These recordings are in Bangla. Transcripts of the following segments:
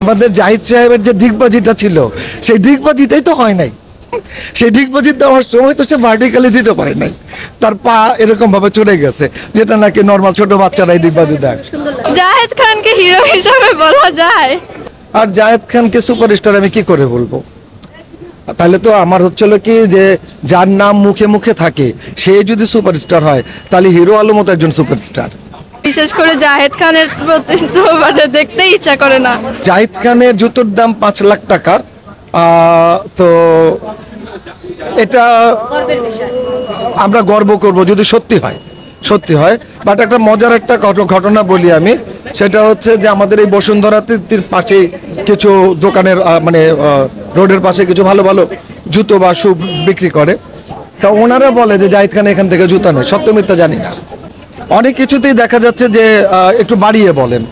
আমাদের জাহিদ সাহেবের যে ডিগবাজিটা ছিল সেই ডিগবাজিটাই তো হয় নাই। সেই ডিগবাজি দেওয়ার সময় তো সে ভার্টিক্যালি দিতে পারে নাই, তার পা এরকম ভাবে চলে গেছে, যেটা নাকি নর্মাল ছোট বাচ্চারাই ডিগবাজি দেয়। জাহেদ খানকে হিরো হিসেবে বলা যায়? আর জাহেদ খানকে সুপারস্টার আমি কি করে বলবো? তাহলে তো আমার হচ্ছিল কি যে যার নাম মুখে মুখে থাকে সে যদি সুপারস্টার হয় তাহলে হিরো আলমও তো একজন সুপারস্টার। বিশেষ করে জাহেদ খানের প্রতি তো মানে দেখতেই ইচ্ছা করে না। জাহিদ খানের জুতোর দাম 5 লাখ টাকা। তো এটা আমরা গর্ব করব যদি সত্যি হয়, সত্যি হয়। বাট একটা মজার একটা ঘটনা বলি আমি, সেটা হচ্ছে যে আমাদের এই বসুন্ধরাতির পাশে কিছু দোকানের মানে রোডের পাশে কিছু ভালো ভালো জুতো বা শু বিক্রি করে। তা ওনারা বলে যে জাহিদ খান এখান থেকে জুতা নেয়, সত্য মিথ্যা জানি না। অনেক কিছুতেই দেখা যাচ্ছে যে একটু বাড়িয়ে বলেন।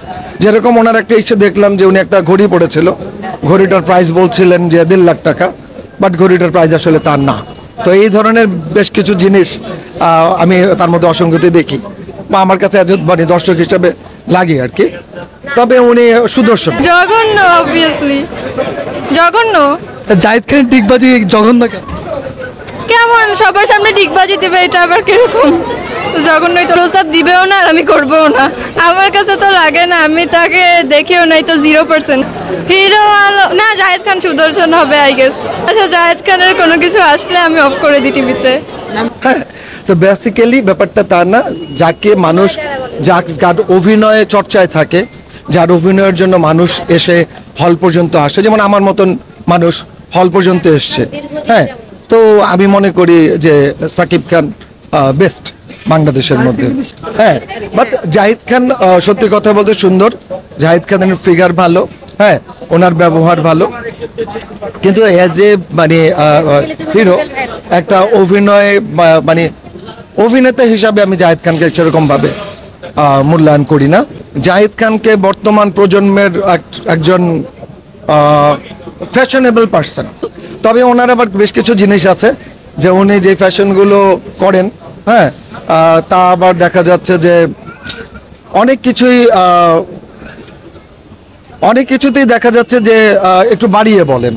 যেরকম ওনার একটা ইস্যু দেখলাম যে উনি একটা ঘড়ি পড়েছিল, ঘড়িটার প্রাইস বলছিলেন যে 1.5 লাখ টাকা, বাট ঘড়িটার প্রাইস আসলে তার না। তো এই ধরনের বেশ কিছু জিনিস আমি তার মধ্যে অসঙ্গতি দেখি বা আমার কাছে মানে দর্শক হিসেবে লাগে আর কি। তবে উনি সুদর্শন। জঘন্য, অবভিয়াসলি জঘন্য। জাহিদ খানের ডিগবাজি জঘন্য কেমন সবার সামনে ডিগবাজি দিবে, এটা আবার কিরকম? জঘন্যই তো। প্রস্তাব দিবেও না আর আমি করবো না, আমার কাছে তো লাগে না। আমি তাকে দেখেও নাই তো, 0%। হিরো আলো না, জাহেদ খান সুদর্শন হবে আই গেস। আচ্ছা, জাহেদ খানের কোনো কিছু আসলে আমি অফ করে দিই টিভিতে। হ্যাঁ, তো বেসিক্যালি ব্যাপারটা তা না, যাকে মানুষ যার অভিনয়ে চর্চায় থাকে, যার অভিনয়ের জন্য মানুষ এসে হল পর্যন্ত আসে, যেমন আমার মতন মানুষ হল পর্যন্ত এসছে। হ্যাঁ, তো আমি মনে করি যে সাকিব খান বেস্ট বাংলাদেশের মধ্যে। হ্যাঁ, বাট জাহিদ খান সত্যি কথা বলতে সুন্দর। জাহিদ খানের ফিগার ভালো, হ্যাঁ, ওনার ব্যবহার ভালো, কিন্তু এজ এ মানে হিরো একটা অভিনয় মানে অভিনেতা হিসাবে আমি জাহিদ খানকে সেরকম ভাবে মূল্যায়ন করি না। জাহিদ খানকে বর্তমান প্রজন্মের একজন ফ্যাশনেবল পার্সন। তবে ওনার আবার বেশ কিছু জিনিস আছে যে উনি যে ফ্যাশনগুলো করেন, হ্যাঁ, তা আবার দেখা যাচ্ছে যে অনেক কিছুতেই দেখা যাচ্ছে যে একটু বাড়িয়ে বলেন।